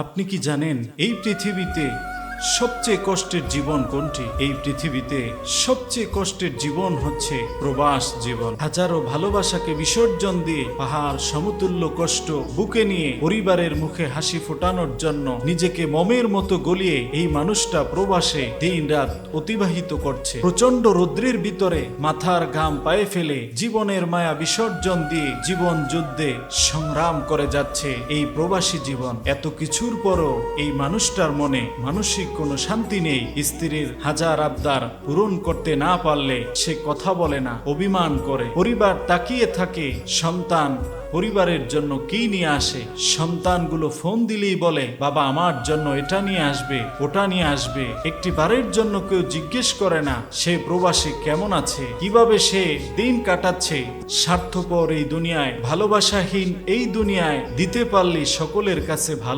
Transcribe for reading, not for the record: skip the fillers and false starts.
আপনি কি জানেন এই পৃথিবীতে সবচেয়ে কষ্টের জীবন কোনটি? এই পৃথিবীতে সবচেয়ে কষ্টের জীবন হচ্ছে প্রবাস জীবন। হাজারো ভালোবাসাকে বিসর্জন দিয়ে পাহাড় সমতুল্য কষ্ট বুকে নিয়ে পরিবারের মুখে হাসি ফোটানোর জন্য নিজেকে মমের মতো গলিয়ে এই মানুষটা প্রবাসে দিনরাত অতিবাহিত করছে। প্রচন্ড রৌদ্রের ভিতরে মাথার ঘাম পায়ে ফেলে জীবনের মায়া বিসর্জন দিয়ে জীবন যুদ্ধে সংগ্রাম করে যাচ্ছে এই প্রবাসী জীবন। এত কিছুর পরও এই মানুষটার মনে মানসিক কোনো শান্তি নেই। স্ত্রীর হাজার আবদার পূরণ করতে না পারলে সে কথা বলে না, অভিমান করে। পরিবার তাকিয়ে থাকে সন্তান পরিবারের জন্য কি নিয়ে আসে। সন্তানগুলো ফোন দিলেই বলে, বাবা আমার জন্য এটা নিয়ে আসবে, ওটা নিয়ে আসবে। একটি বারের জন্য কেউ জিজ্ঞেস করে না সে প্রবাসী কেমন আছে, কিভাবে সে দিন কাটাচ্ছে। স্বার্থপর এই দুনিয়ায়, ভালোবাসাহীন এই দুনিয়ায় দিতে পারলে সকলের কাছে ভালো।